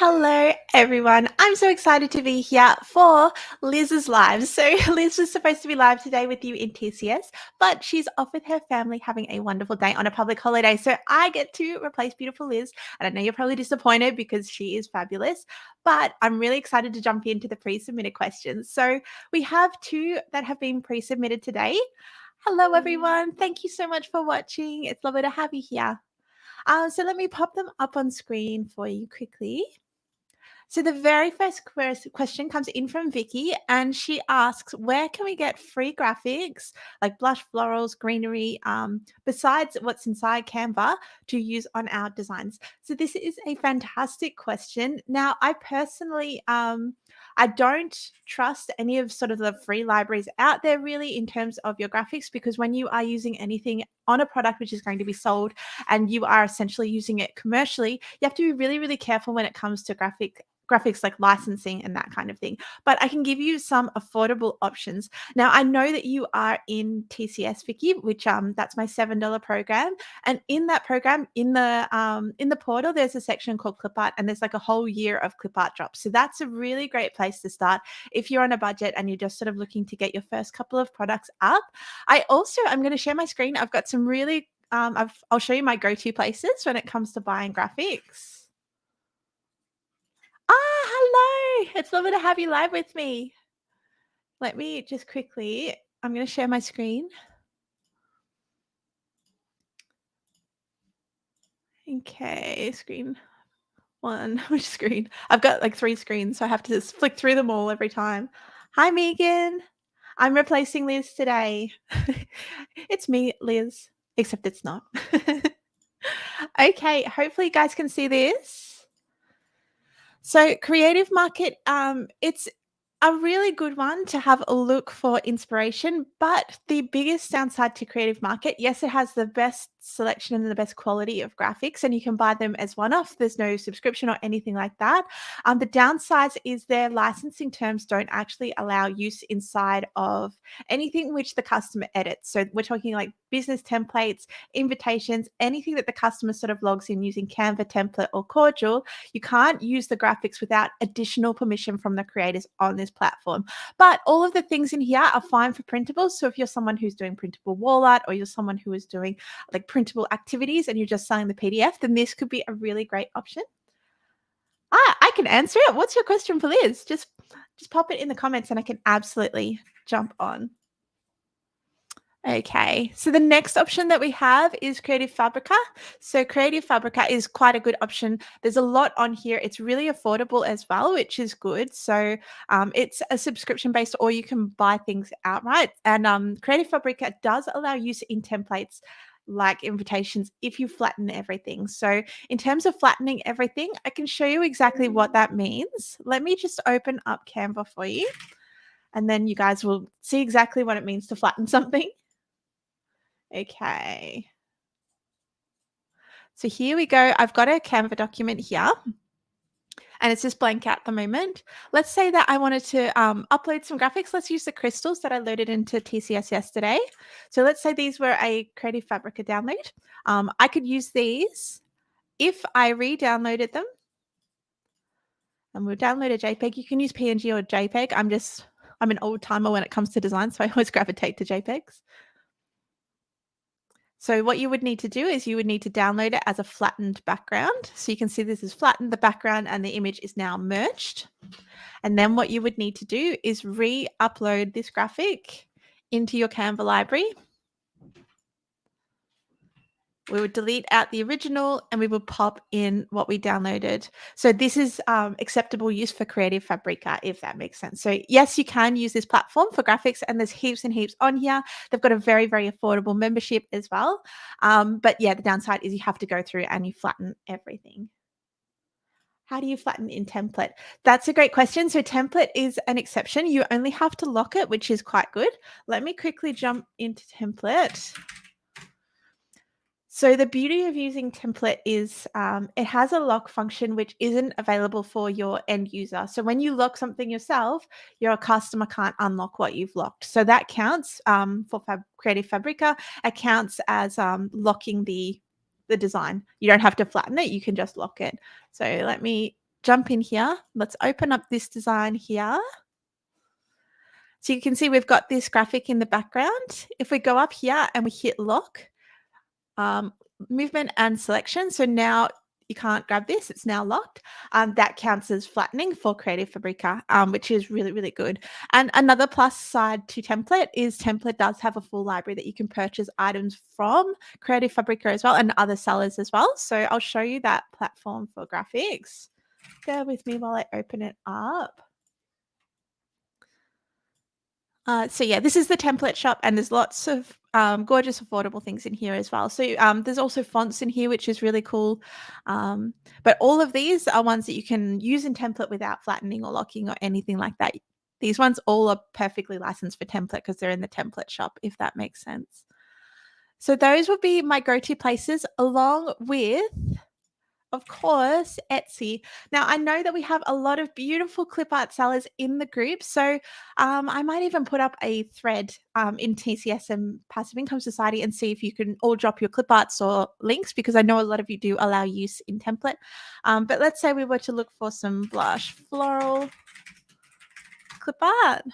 Hello, everyone. I'm so excited to be here for Liz's live. So Liz was supposed to be live today with you in TCS, but she's off with her family having a wonderful day on a public holiday. So I get to replace beautiful Liz. And I know you're probably disappointed because she is fabulous, but I'm really excited to jump into the pre-submitted questions. So we have 2 that have been pre-submitted today. Hello, everyone. Thank you so much for watching. It's lovely to have you here. So let me pop them up on screen for you quickly. So the very first question comes in from Vicky, and she asks, where can we get free graphics like blush, florals, greenery, besides what's inside Canva to use on our designs? So this is a fantastic question. Now, I personally, I don't trust any of sort of the free libraries out there really in terms of your graphics, because when you are using anything on a product which is going to be sold and you are essentially using it commercially, you have to be really, really careful when it comes to graphics like licensing and that kind of thing. But I can give you some affordable options. Now, I know that you are in TCS, Vicky, which that's my $7 program. And in that program, in the portal, there's a section called clip art, and there's like a whole year of clip art drops. So that's a really great place to start if you're on a budget and you're just sort of looking to get your first couple of products up. I'm going to share my screen. I've got some really I'll show you my go-to places when it comes to buying graphics. Hello. It's lovely to have you live with me. Let me just quickly, I'm going to share my screen. Okay, screen 1, which screen? I've got like 3 screens, so I have to just flick through them all every time. Hi, Megan. I'm replacing Liz today. It's me, Liz, except it's not. Okay, hopefully you guys can see this. So Creative Market, it's a really good one to have a look for inspiration, but the biggest downside to Creative Market, yes, it has the best selection and the best quality of graphics, and you can buy them as one-off. There's no subscription or anything like that. The downside is their licensing terms don't actually allow use inside of anything which the customer edits. So we're talking like business templates, invitations, anything that the customer sort of logs in using Canva template or Cordial. You can't use the graphics without additional permission from the creators on this platform. But all of the things in here are fine for printables. So if you're someone who's doing printable wall art, or you're someone who is doing like printable activities and you're just selling the PDF, then this could be a really great option. I can answer it. What's your question for Liz? Just pop it in the comments and I can absolutely jump on. Okay, so the next option that we have is Creative Fabrica. So Creative Fabrica is quite a good option. There's a lot on here. It's really affordable as well, which is good. So it's a subscription based, or you can buy things outright. And Creative Fabrica does allow use in templates like invitations if you flatten everything. So in terms of flattening everything, I can show you exactly what that means. Let me just open up Canva for you, and then you guys will see exactly what it means to flatten something. Okay. So here we go. I've got a Canva document here and it's just blank at the moment. Let's say that I wanted to upload some graphics. Let's use the crystals that I loaded into TCS yesterday. So let's say these were a Creative Fabrica download. I could use these if I re-downloaded them, and we'll download a JPEG. You can use PNG or JPEG. I'm an old timer when it comes to design, so I always gravitate to JPEGs. So what you would need to do is you would need to download it as a flattened background. So you can see this is flattened, the background and the image is now merged. And then what you would need to do is re-upload this graphic into your Canva library. We would delete out the original and we would pop in what we downloaded. So this is acceptable use for Creative Fabrica, if that makes sense. So yes, you can use this platform for graphics, and there's heaps and heaps on here. They've got a very, very affordable membership as well. But yeah, the downside is you have to go through and you flatten everything. How do you flatten in template? That's a great question. So template is an exception. You only have to lock it, which is quite good. Let me quickly jump into template. So the beauty of using template is it has a lock function which isn't available for your end user. So when you lock something yourself, your customer can't unlock what you've locked. So that counts for Creative Fabrica. It counts as locking the design. You don't have to flatten it. You can just lock it. So let me jump in here. Let's open up this design here. So you can see we've got this graphic in the background. If we go up here and we hit lock, movement and selection. So now you can't grab this, it's now locked. That counts as flattening for Creative Fabrica, which is really, really good. And another plus side to template is template does have a full library that you can purchase items from Creative Fabrica as well, and other sellers as well. So I'll show you that platform for graphics. Bear with me while I open it up. So yeah, this is the template shop, and there's lots of gorgeous, affordable things in here as well. So there's also fonts in here, which is really cool. But all of these are ones that you can use in template without flattening or locking or anything like that. These ones all are perfectly licensed for template because they're in the template shop, if that makes sense. So those would be my go-to places, along with, of course, Etsy. Now, I know that we have a lot of beautiful clip art sellers in the group. So I might even put up a thread in TCS and Passive Income Society and see if you can all drop your clip arts or links, because I know a lot of you do allow use in template. But let's say we were to look for some blush floral clip art.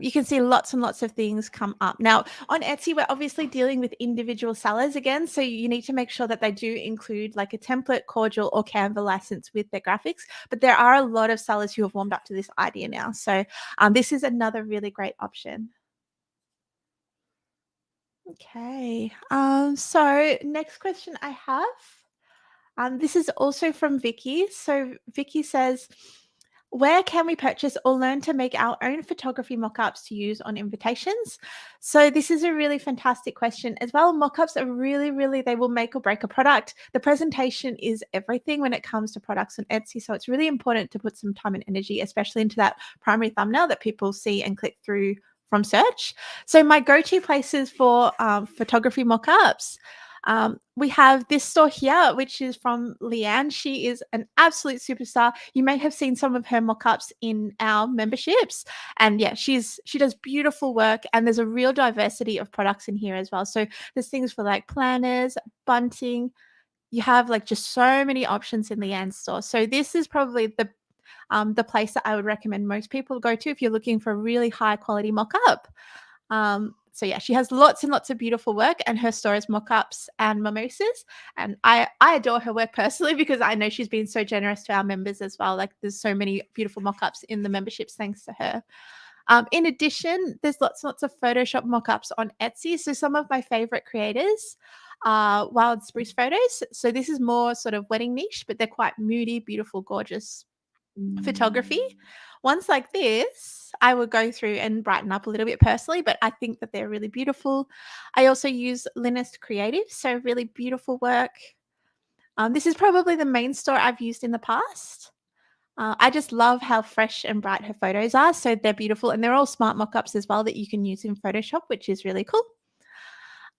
You can see lots and lots of things come up. Now, on Etsy, we're obviously dealing with individual sellers again, so you need to make sure that they do include like a template, Cordial, or Canva license with their graphics. But there are a lot of sellers who have warmed up to this idea now. So this is another really great option. Okay, so next question I have. This is also from Vicky. So Vicky says, Where can we purchase or learn to make our own photography mock-ups to use on invitations? So this is a really fantastic question as well. Mock-ups are really, really, they will make or break a product. The presentation is everything when it comes to products on Etsy. So it's really important to put some time and energy, especially into that primary thumbnail that people see and click through from search. So my go-to places for photography mock-ups, we have this store here, which is from Leanne. She is an absolute superstar. You may have seen some of her mock-ups in our memberships. And yeah, she does beautiful work, and there's a real diversity of products in here as well. So there's things for like planners, bunting. You have like just so many options in Leanne's store. So this is probably the place that I would recommend most people go to if you're looking for a really high quality mock-up. So yeah, she has lots and lots of beautiful work, and her store is mock-ups and mimosas. And I adore her work personally because I know she's been so generous to our members as well. Like there's so many beautiful mock-ups in the memberships thanks to her. In addition, there's lots and lots of Photoshop mock-ups on Etsy. So some of my favorite creators are Wild Spruce Photos. So this is more sort of wedding niche, but they're quite moody, beautiful, gorgeous photography. Ones like this, I would go through and brighten up a little bit personally, but I think that they're really beautiful. I also use Linist Creative, so really beautiful work. This is probably the main store I've used in the past. I just love how fresh and bright her photos are. So they're beautiful, and they're all smart mock-ups as well that you can use in Photoshop, which is really cool.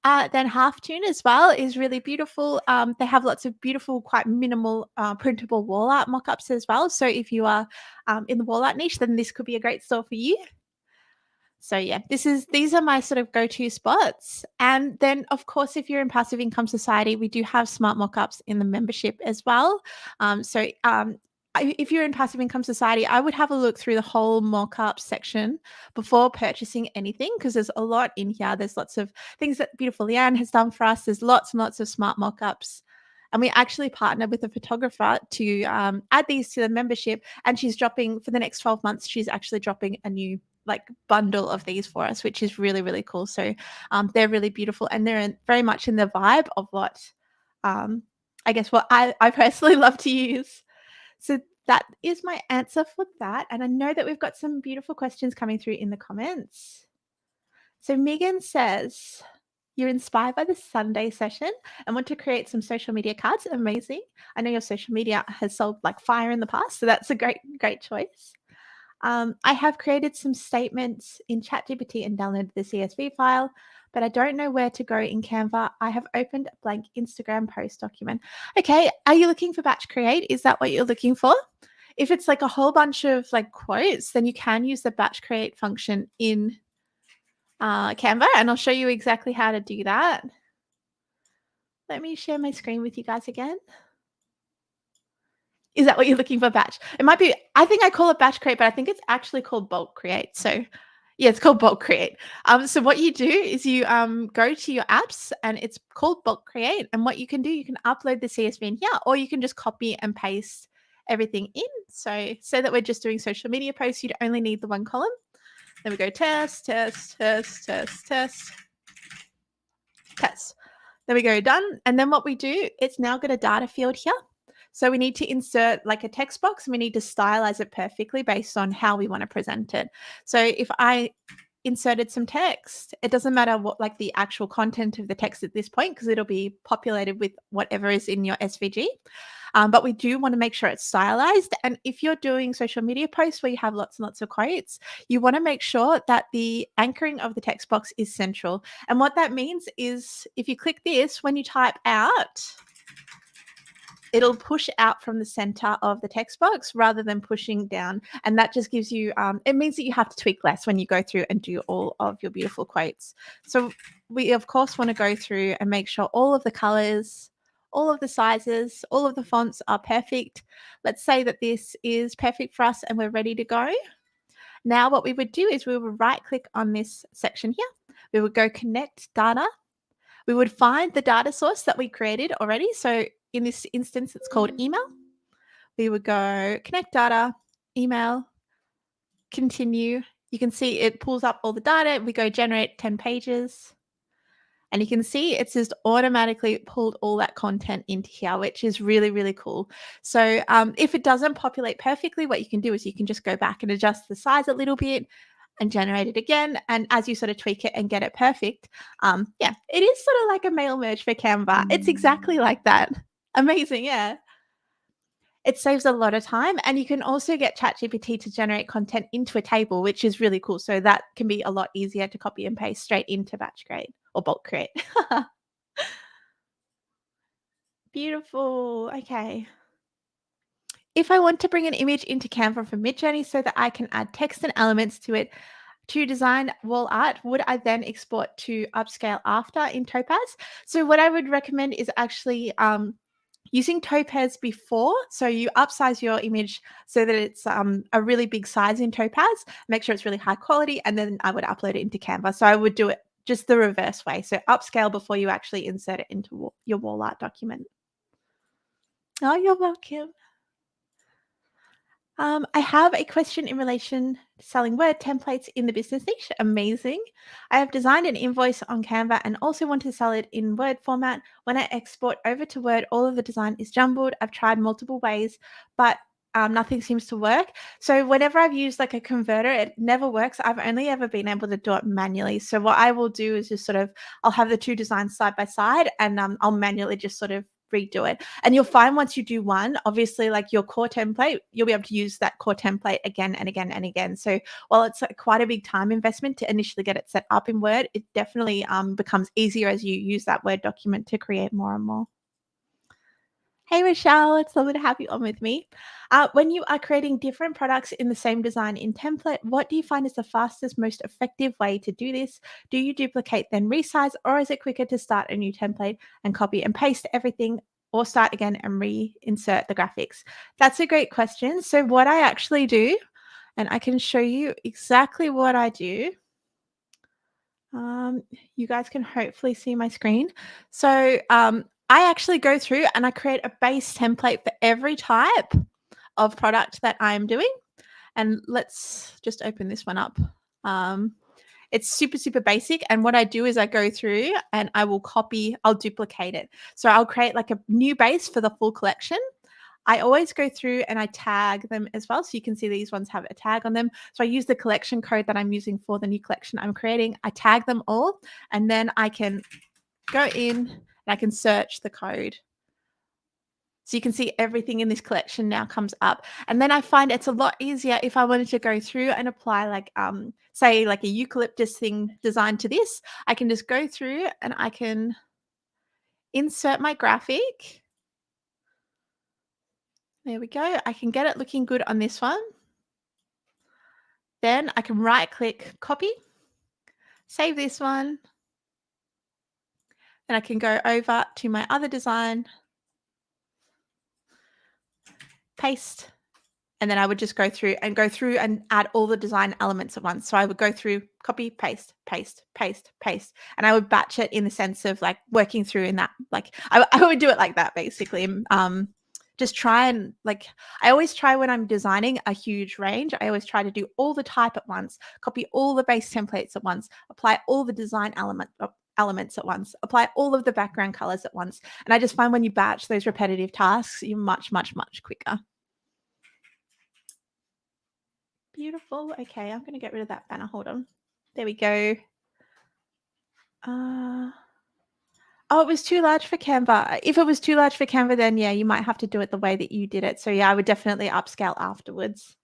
Then Halftune as well is really beautiful. They have lots of beautiful, quite minimal printable wall art mock-ups as well. So if you are in the wall art niche, then this could be a great store for you. So yeah, these are my sort of go-to spots. And then of course, if you're in Passive Income Society, we do have smart mock-ups in the membership as well. If you're in Passive Income Society, I would have a look through the whole mock-up section before purchasing anything, because there's a lot in here. There's lots of things that beautiful Leanne has done for us. There's lots and lots of smart mock-ups. And we actually partnered with a photographer to add these to the membership. And she's dropping, for the next 12 months, she's actually dropping a new like bundle of these for us, which is really, really cool. So they're really beautiful, and they're very much in the vibe of what I guess what I personally love to use. So that is my answer for that. And I know that we've got some beautiful questions coming through in the comments. So Megan says, you're inspired by the Sunday session and want to create some social media cards. Amazing. I know your social media has sold like fire in the past, so that's a great, great choice. I have created some statements in ChatGPT and downloaded the CSV file, but I don't know where to go in Canva. I have opened a blank Instagram post document. Okay, are you looking for batch create? Is that what you're looking for? If it's like a whole bunch of like quotes, then you can use the batch create function in Canva, and I'll show you exactly how to do that. Let me share my screen with you guys again. Is that what you're looking for, batch? It might be, I think I call it batch create, but I think it's actually called bulk create. So yeah, it's called bulk create. So what you do is you go to your apps, and it's called bulk create. And what you can do, you can upload the CSV in here, or you can just copy and paste everything in. So say that we're just doing social media posts, you'd only need the one column. Then we go test, test, test, test, test, test. Then we go done. And then what we do, it's now got a data field here. So we need to insert like a text box, and we need to stylize it perfectly based on how we want to present it. So if I inserted some text, it doesn't matter what like the actual content of the text at this point, because it'll be populated with whatever is in your SVG. But we do want to make sure it's stylized. And if you're doing social media posts where you have lots and lots of quotes, you want to make sure that the anchoring of the text box is central. And what that means is if you click this, when you type out, it'll push out from the center of the text box rather than pushing down. And that just gives you, it means that you have to tweak less when you go through and do all of your beautiful quotes. So we, of course, want to go through and make sure all of the colors, all of the sizes, all of the fonts are perfect. Let's say that this is perfect for us and we're ready to go. Now, what we would do is we would right click on this section here. We would go connect data. We would find the data source that we created already. So in this instance, it's called email. We would go connect data, email, continue. You can see it pulls up all the data. We go generate 10 pages. And you can see it's just automatically pulled all that content into here, which is really, really cool. So if it doesn't populate perfectly, what you can do is you can just go back and adjust the size a little bit and generate it again. And as you sort of tweak it and get it perfect, yeah, it is sort of like a mail merge for Canva. It's exactly like that. Amazing, yeah. It saves a lot of time, and you can also get ChatGPT to generate content into a table, which is really cool. So that can be a lot easier to copy and paste straight into batch create or bulk create. Beautiful. Okay. If I want to bring an image into Canva from Midjourney so that I can add text and elements to it to design wall art, would I then export to upscale after in Topaz? So what I would recommend is actually using Topaz before. So you upsize your image so that it's a really big size in Topaz, make sure it's really high quality, and then I would upload it into Canva. So I would do it just the reverse way. So upscale before you actually insert it into your wall art document. Oh, you're welcome. I have a question in relation to selling Word templates in the business niche. Amazing. I have designed an invoice on Canva and also want to sell it in Word format. When I export over to Word, all of the design is jumbled. I've tried multiple ways, but nothing seems to work. So whenever I've used like a converter, it never works. I've only ever been able to do it manually. So what I will do is just sort of, I'll have the two designs side by side, and I'll manually just sort of redo it. And you'll find once you do one, obviously, like your core template, you'll be able to use that core template again and again and again. So while it's quite a big time investment to initially get it set up in Word, it definitely becomes easier as you use that Word document to create more and more. Hey, Michelle, it's lovely to have you on with me. When you are creating different products in the same design in template, what do you find is the fastest, most effective way to do this? Do you duplicate, then resize, or is it quicker to start a new template and copy and paste everything, or start again and reinsert the graphics? That's a great question. So, what I actually do, and I can show you exactly what I do. You guys can hopefully see my screen. So I actually go through and I create a base template for every type of product that I'm doing. And let's just open this one up. Um, it's super, super basic. And what I do is I go through and I will copy, I'll duplicate it. So I'll create like a new base for the full collection. I always go through and I tag them as well. So you can see these ones have a tag on them. So I use the collection code that I'm using for the new collection I'm creating. I tag them all, and then I can go in and I can search the code. So you can see everything in this collection now comes up. And then I find it's a lot easier if I wanted to go through and apply like say like a eucalyptus thing designed to this. I can just go through and I can insert my graphic. There we go. I can get it looking good on this one. Then I can right click, copy, save this one. Then I can go over to my other design, paste, and then I would just go through and add all the design elements at once. So I would go through, copy, paste, paste, paste, paste, and I would batch it in the sense of like working through in that, like I would do it like that basically. Just try and like, I always try when I'm designing a huge range, I always try to do all the type at once, copy all the base templates at once, apply all the design elements at once, apply all of the background colors at once. And I just find when you batch those repetitive tasks, you're much, much, much quicker. Beautiful. Okay, I'm going to get rid of that banner. Hold on. There we go. Oh, it was too large for Canva. If it was too large for Canva, then yeah, you might have to do it the way that you did it. So yeah, I would definitely upscale afterwards.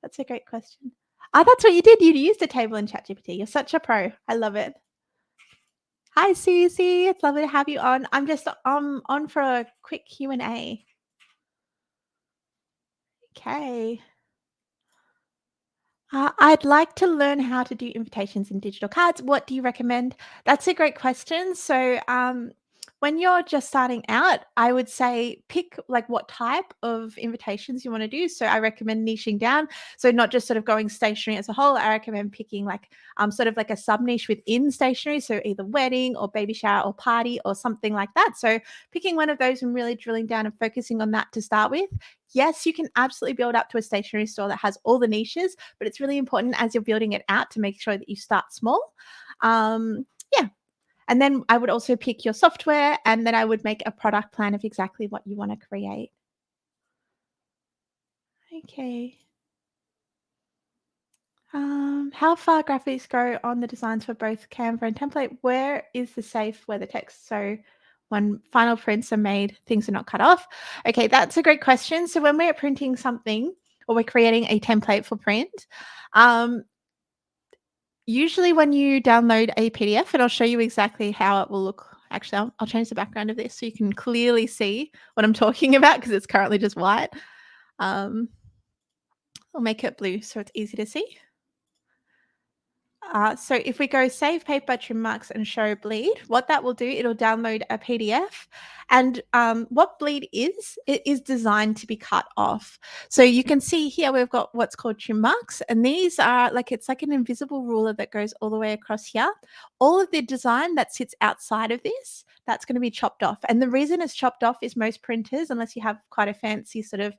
That's a great question. Oh, that's what you did. You used a table in ChatGPT. You're such a pro. I love it. Hi, Susie. It's lovely to have you on. I'm just on for a quick Q&A. Okay. I'd like to learn how to do invitations and digital cards. What do you recommend? That's a great question. So, when you're just starting out, I would say pick like what type of invitations you want to do. So, I recommend niching down. So, not just sort of going stationery as a whole. I recommend picking like sort of like a sub niche within stationery. So, either wedding or baby shower or party or something like that. So, picking one of those and really drilling down and focusing on that to start with. Yes, you can absolutely build up to a stationery store that has all the niches, but it's really important as you're building it out to make sure that you start small. Yeah. And then I would also pick your software, and then I would make a product plan of exactly what you want to create. Okay. How far graphics go on the designs for both Canva and template? Where is the safe where the text? So when final prints are made, things are not cut off. Okay, that's a great question. So when we're printing something or we're creating a template for print, um, usually when you download a PDF, and I'll show you exactly how it will look. Actually, I'll change the background of this so you can clearly see what I'm talking about because it's currently just white. Um, I'll make it blue so it's easy to see. So if we go save paper, trim marks, and show bleed, what that will do, it'll download a PDF. And what bleed is, it is designed to be cut off. So you can see here we've got what's called trim marks, and these are like it's like an invisible ruler that goes all the way across here. All of the design that sits outside of this, that's going to be chopped off. And the reason it's chopped off is most printers, unless you have quite a fancy sort of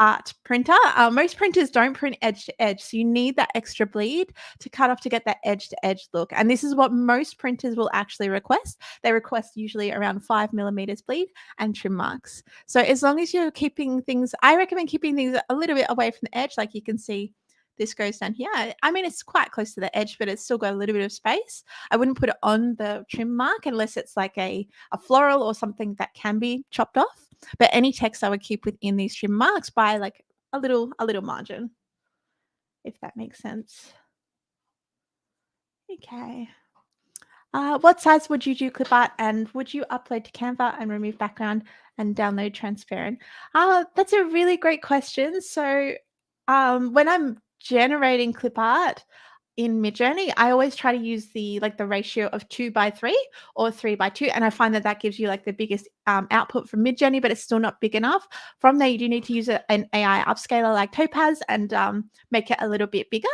art printer, most printers don't print edge to edge. So you need that extra bleed to cut off to get that edge to edge look. And this is what most printers will actually request. They request usually around 5 millimeters bleed and trim marks. So as long as you're keeping things, I recommend keeping things a little bit away from the edge. Like you can see this goes down here. I mean, it's quite close to the edge, but it's still got a little bit of space. I wouldn't put it on the trim mark unless it's like a floral or something that can be chopped off. But any text I would keep within these trim marks by like a little margin, if that makes sense. Okay. What size would you do clip art, and would you upload to Canva and remove background and download transparent? That's a really great question. So when I'm generating clip art in Midjourney, I always try to use the ratio of 2:3 or 3:2, and I find that that gives you like the biggest output from Midjourney, but it's still not big enough. From there, you do need to use an AI upscaler like Topaz and make it a little bit bigger.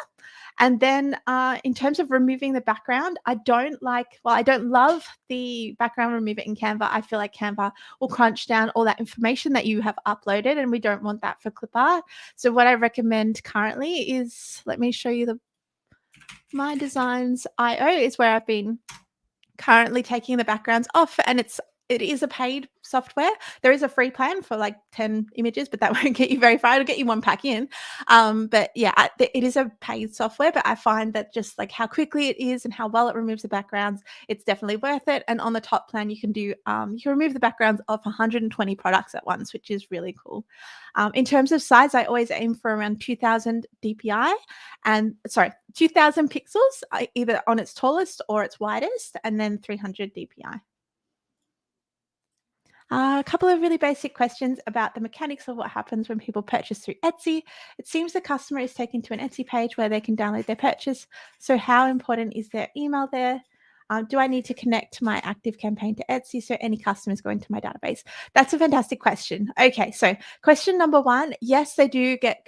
And then in terms of removing the background, I don't love the background remover in Canva. I feel like Canva will crunch down all that information that you have uploaded, and we don't want that for clip art. So what I recommend currently is, let me show you my designs IO is where I've been currently taking the backgrounds off, and it is a paid software. There is a free plan for like 10 images, but that won't get you very far. It'll get you one pack in. But yeah, it is a paid software, but I find that just like how quickly it is and how well it removes the backgrounds, it's definitely worth it. And on the top plan, you can remove the backgrounds of 120 products at once, which is really cool. In terms of size, I always aim for around 2000 DPI and 2000 pixels, either on its tallest or its widest, and then 300 DPI. A couple of really basic questions about the mechanics of what happens when people purchase through Etsy. It seems the customer is taken to an Etsy page where they can download their purchase. So, how important is their email there? Do I need to connect my active campaign to Etsy so any customers go into my database? That's a fantastic question. Okay, so question number one, yes, they do get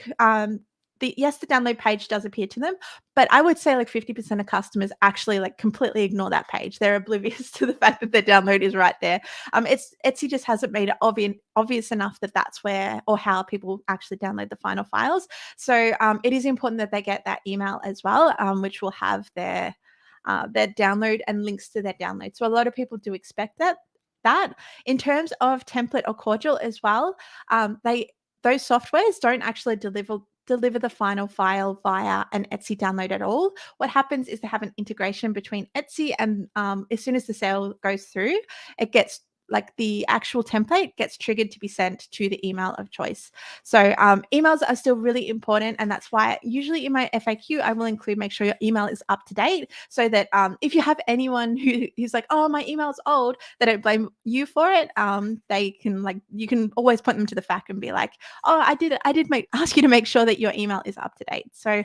the download page does appear to them, but I would say like 50% of customers actually like completely ignore that page. They're oblivious to the fact that their download is right there. Etsy just hasn't made it obvious enough that that's where or how people actually download the final files. So it is important that they get that email as well, which will have their download and links to their download. So a lot of people do expect that. In terms of template or cordial as well, those softwares don't actually deliver the final file via an Etsy download at all. What happens is they have an integration between Etsy and as soon as the sale goes through, it gets like the actual template gets triggered to be sent to the email of choice. So emails are still really important, and that's why usually in my FAQ I will make sure your email is up to date, so that if you have anyone who's like, oh, my email's old, they don't blame you for it. You can always point them to the fact and be like, oh, I did ask you to make sure that your email is up to date. So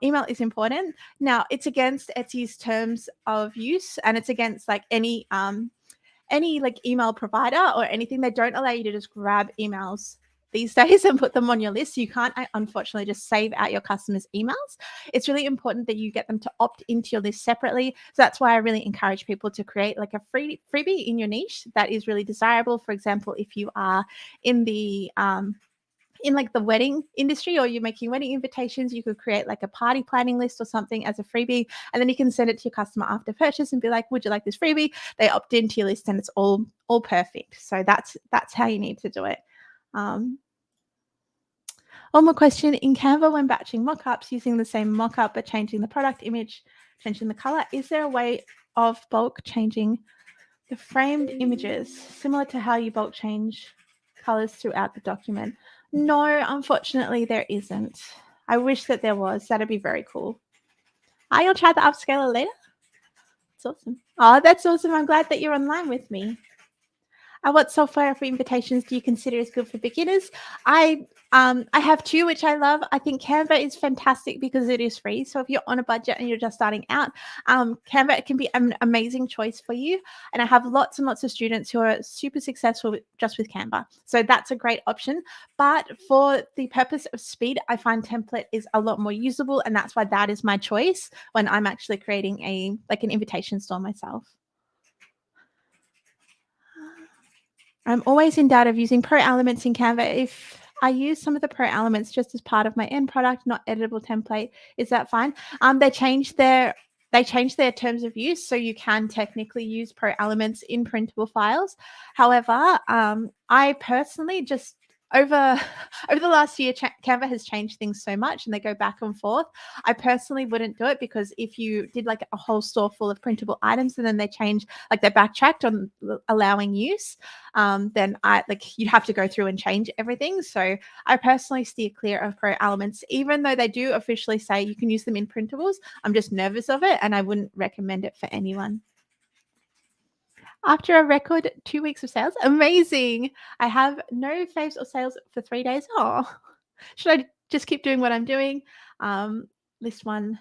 email is important. Now it's against Etsy's terms of use, and it's against like any like email provider or anything. They don't allow you to just grab emails these days and put them on your list. You can't, unfortunately, just save out your customers' emails. It's really important that you get them to opt into your list separately. So that's why I really encourage people to create like a freebie in your niche that is really desirable. For example, if you are in the in like the wedding industry, or you're making wedding invitations, you could create like a party planning list or something as a freebie, and then you can send it to your customer after purchase and be like, would you like this freebie? They opt into your list and it's all perfect. So that's how you need to do it. um, One more question. In Canva, when batching mockups, using the same mockup but changing the product image, changing the color, is there a way of bulk changing the framed images, similar to how you bulk change colors throughout the document? No, unfortunately, there isn't. I wish that there was. That'd be very cool. You'll try the upscaler later? That's awesome. Oh, that's awesome. I'm glad that you're online with me. What software for invitations do you consider is good for beginners? I have two which I love. I think Canva is fantastic because it is free. So if you're on a budget and you're just starting out, Canva can be an amazing choice for you. And I have lots and lots of students who are super successful just with Canva. So that's a great option. But for the purpose of speed, I find template is a lot more usable, and that's why that is my choice when I'm actually creating an invitation store myself. I'm always in doubt of using pro elements in Canva. If I use some of the pro elements just as part of my end product, not editable template, is that fine? They changed their terms of use, so you can technically use pro elements in printable files. However, I personally just over over the last year, Canva has changed things so much, and they go back and forth. I personally wouldn't do it, because if you did like a whole store full of printable items and then they backtracked on allowing use, then you'd have to go through and change everything. So I personally steer clear of pro elements, even though they do officially say you can use them in printables. I'm just nervous of it, and I wouldn't recommend it for anyone. After a record 2 weeks of sales, amazing. I have no faves or sales for 3 days. Oh, should I just keep doing what I'm doing? List one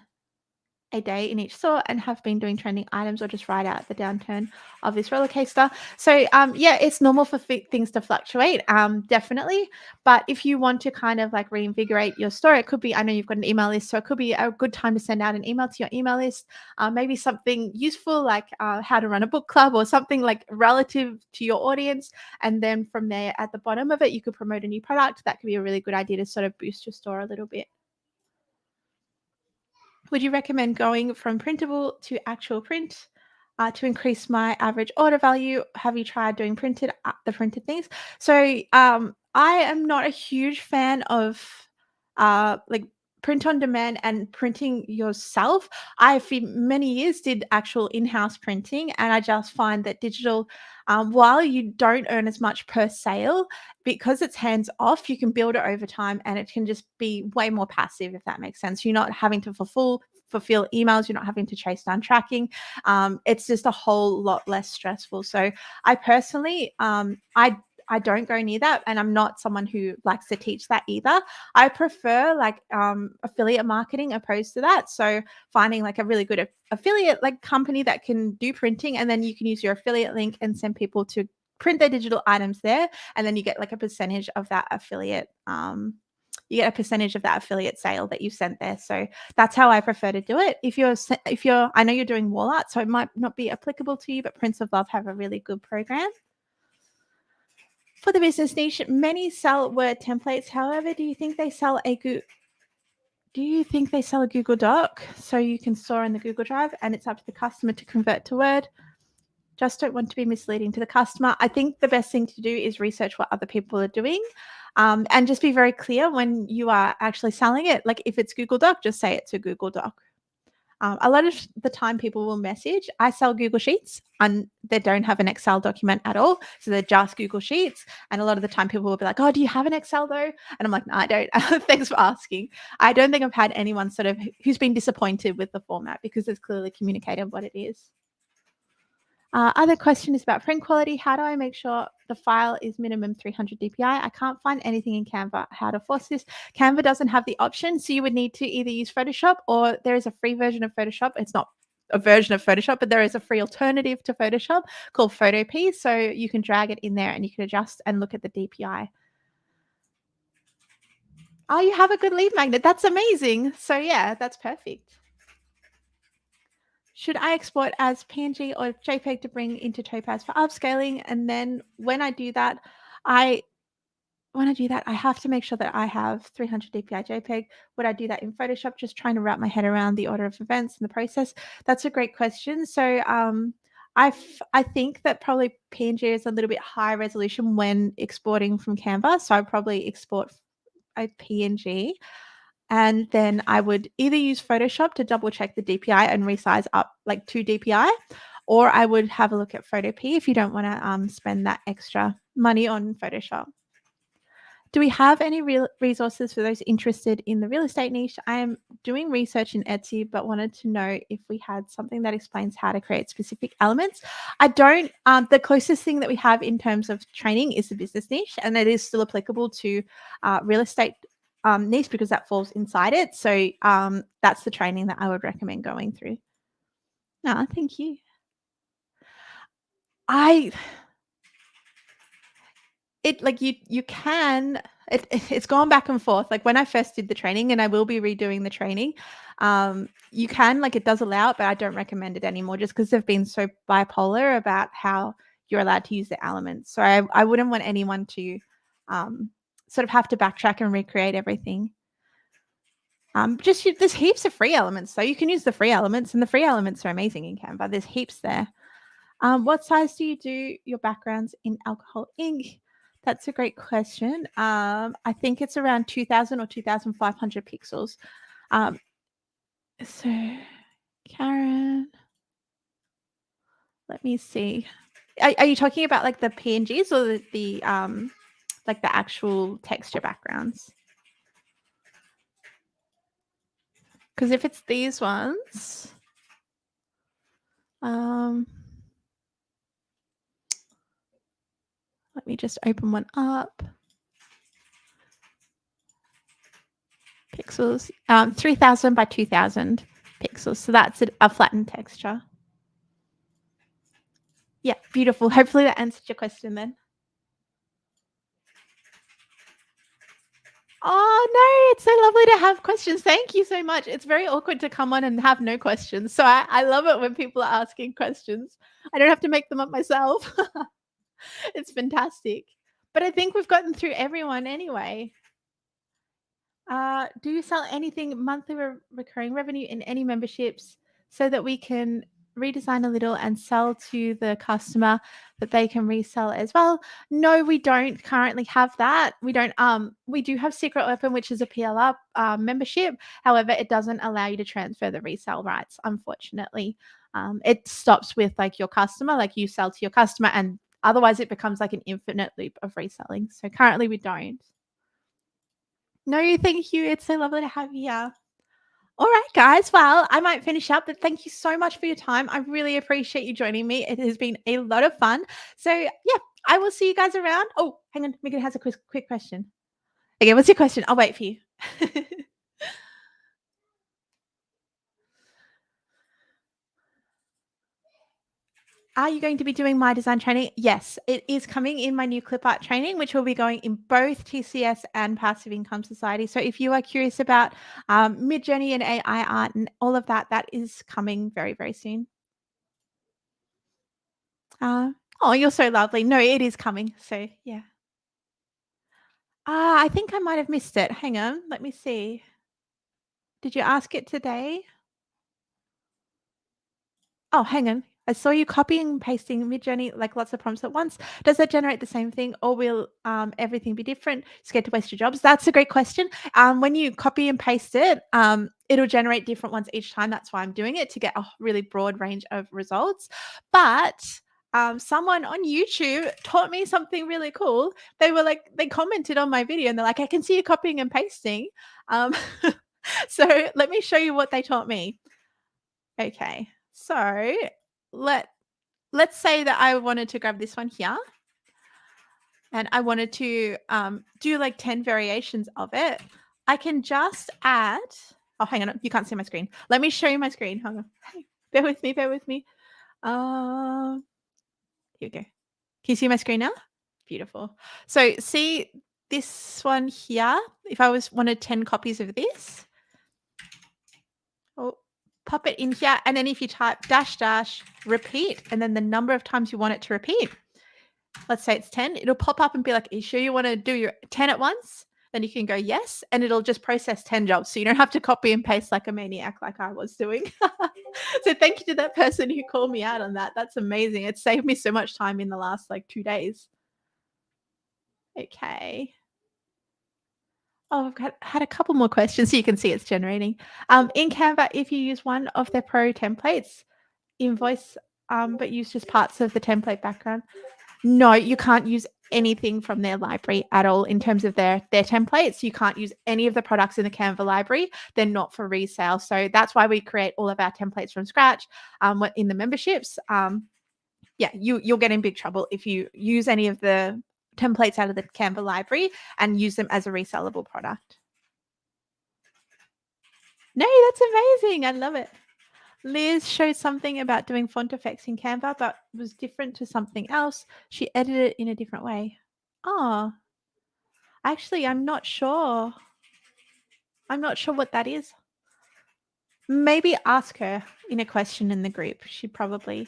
a day in each store and have been doing trending items, or just ride out the downturn of this roller coaster. So yeah, it's normal for things to fluctuate, definitely. But if you want to kind of like reinvigorate your store, it could be, I know you've got an email list, so it could be a good time to send out an email to your email list. Maybe something useful like how to run a book club, or something like relative to your audience. And then from there, at the bottom of it, you could promote a new product. That could be a really good idea to sort of boost your store a little bit. Would you recommend going from printable to actual print to increase my average order value? Have you tried doing the printed things? So I am not a huge fan of like print on demand and printing yourself. I, for many years, did actual in-house printing, and I just find that digital, while you don't earn as much per sale, because it's hands off, you can build it over time, and it can just be way more passive, if that makes sense. You're not having to fulfill emails, you're not having to chase down tracking. It's just a whole lot less stressful. So I personally, I don't go near that, and I'm not someone who likes to teach that either. I prefer like affiliate marketing opposed to that. So finding like a really good affiliate like company that can do printing, and then you can use your affiliate link and send people to print their digital items there, and then you get like a percentage of that affiliate. You get a percentage of that affiliate sale that you sent there. So that's how I prefer to do it. If you're, I know you're doing wall art, so it might not be applicable to you, but Prince of Love have a really good program. For the business niche, many sell Word templates. However, do you think they sell a Google Doc so you can store in the Google Drive, and it's up to the customer to convert to Word? Just don't want to be misleading to the customer. I think the best thing to do is research what other people are doing, and just be very clear when you are actually selling it. Like if it's Google Doc, just say it's a Google Doc. A lot of the time people will message, I sell Google Sheets, and they don't have an Excel document at all. So they're just Google Sheets. And a lot of the time people will be like, oh, do you have an Excel though? And I'm like, no, I don't. Thanks for asking. I don't think I've had anyone sort of who's been disappointed with the format, because it's clearly communicated what it is. Other question is about print quality. How do I make sure the file is minimum 300 dpi? I can't find anything in Canva how to force this. Canva doesn't have the option, so you would need to either use Photoshop, or there is a free version of Photoshop. It's not a version of Photoshop, but there is a free alternative to Photoshop called Photopea. So you can drag it in there and you can adjust and look at the DPI. Oh, you have a good lead magnet. That's amazing. So yeah, that's perfect. Should I export as PNG or JPEG to bring into Topaz for upscaling? And then when I do that, I when I do that, I have to make sure that I have 300 DPI JPEG. Would I do that in Photoshop? Just trying to wrap my head around the order of events and the process. That's a great question. So I think that probably PNG is a little bit high resolution when exporting from Canva. So I probably export a PNG, and then I would either use Photoshop to double check the DPI and resize up like 2 DPI, or I would have a look at Photopea if you don't want to spend that extra money on Photoshop. Do we have any real resources for those interested in the real estate niche? I am doing research in Etsy, but wanted to know if we had something that explains how to create specific elements. I don't. The closest thing that we have in terms of training is the business niche, and it is still applicable to real estate niche because that falls inside it. So that's the training that I would recommend going through. No, thank you. I It like you can it's gone back and forth. Like when I first did the training, and I will be redoing the training, you can like it does allow it, but I don't recommend it anymore just because they've been so bipolar about how you're allowed to use the elements. So I wouldn't want anyone to sort of have to backtrack and recreate everything. There's heaps of free elements, so you can use the free elements, and the free elements are amazing in Canva. There's heaps there. What size do you do your backgrounds in alcohol ink? That's a great question. I think it's around 2000 or 2500 pixels. So, Karen, let me see. Are you talking about like the PNGs or the like the actual texture backgrounds? Because if it's these ones, let me just open one up. Pixels, 3000 by 2000 pixels. So that's a flattened texture. Yeah, beautiful. Hopefully that answered your question then. Oh, no, it's so lovely to have questions. Thank you so much. It's very awkward to come on and have no questions. So I love it when people are asking questions. I don't have to make them up myself. It's fantastic. But I think we've gotten through everyone anyway. Do you sell anything monthly recurring revenue in any memberships so that we can redesign a little and sell to the customer that they can resell as well? No, we don't currently have that. We don't. We do have Secret Weapon, which is a PLR membership. However, it doesn't allow you to transfer the resale rights. Unfortunately, it stops with like your customer, like you sell to your customer, and otherwise it becomes like an infinite loop of reselling. So currently, we don't. No, thank you. It's so lovely to have you here. All right, guys. Well, I might finish up, but thank you so much for your time. I really appreciate you joining me. It has been a lot of fun. So, yeah, I will see you guys around. Oh, hang on. Megan has a quick question. Okay, what's your question? I'll wait for you. Are you going to be doing my design training? Yes, it is coming in my new clip art training, which will be going in both TCS and Passive Income Society. So if you are curious about Midjourney and AI art and all of that, that is coming very, very soon. Oh, you're so lovely. No, it is coming. So yeah. I think I might have missed it. Hang on, let me see. Did you ask it today? Oh, hang on. I saw you copying and pasting Midjourney, like lots of prompts at once. Does that generate the same thing, or will everything be different? Scared to waste your jobs? That's a great question. When you copy and paste it, it'll generate different ones each time. That's why I'm doing it, to get a really broad range of results. But someone on YouTube taught me something really cool. They commented on my video and they're like, I can see you copying and pasting. Um, so let me show you what they taught me. Okay. So let's say that I wanted to grab this one here and I wanted to do like 10 variations of it. I can just add, oh, hang on, you can't see my screen. Let me show you my screen. Hang on. Bear with me, bear with me. Here we go. Can you see my screen now? Beautiful. So see this one here, if I wanted 10 copies of this, oh, pop it in here, and then if you type dash dash repeat and then the number of times you want it to repeat, let's say it's 10, it'll pop up and be like, "Are you sure you wanna do your 10 at once?" Then you can go, "Yes," and it'll just process 10 jobs, so you don't have to copy and paste like a maniac like I was doing. So thank you to that person who called me out on that. That's amazing. It saved me so much time in the last, like, 2 days. Okay. Oh, I've had a couple more questions so you can see it's generating. In Canva, if you use one of their pro templates, invoice, but use just parts of the template background. No, you can't use anything from their library at all in terms of their templates. You can't use any of the products in the Canva library. They're not for resale. So that's why we create all of our templates from scratch in the memberships. Yeah, you'll get in big trouble if you use any of the templates out of the Canva library and use them as a resellable product. No, that's amazing. I love it. Liz showed something about doing font effects in Canva, but was different to something else. She edited it in a different way. Oh, actually, I'm not sure. I'm not sure what that is. Maybe ask her in a question in the group. She probably.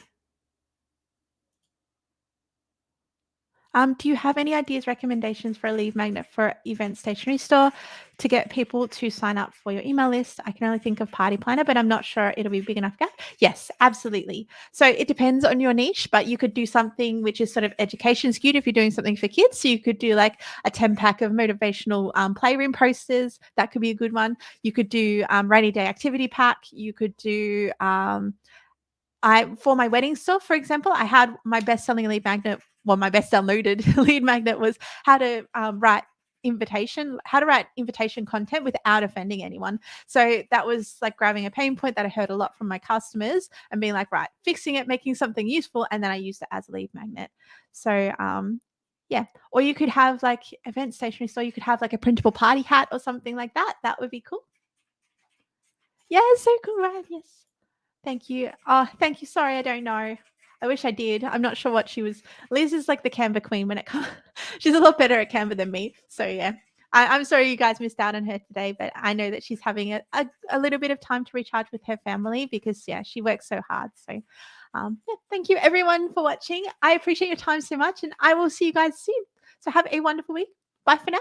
Do you have any ideas, recommendations for a lead magnet for event stationery store to get people to sign up for your email list? I can only think of Party Planner, but I'm not sure it'll be big enough gap. Yes, absolutely. So it depends on your niche, but you could do something which is sort of education skewed if you're doing something for kids. So you could do like a 10 pack of motivational playroom posters. That could be a good one. You could do rainy day activity pack. You could do I for my wedding stuff, for example, I had my best-selling lead magnet, well, my best downloaded lead magnet was how to write invitation content without offending anyone. So that was like grabbing a pain point that I heard a lot from my customers and being like, right, fixing it, making something useful, and then I used it as a lead magnet. So yeah, or you could have like event stationery store, you could have like a printable party hat or something like that. That would be cool. Yeah, so cool, right? Yes. Thank you. Oh, thank you. Sorry, I don't know. I wish I did. I'm not sure what she was. Liz is like the Canva queen when it comes. She's a lot better at Canva than me. So yeah, I'm sorry you guys missed out on her today, but I know that she's having a little bit of time to recharge with her family because yeah, she works so hard. So yeah, thank you everyone for watching. I appreciate your time so much, and I will see you guys soon. So have a wonderful week. Bye for now.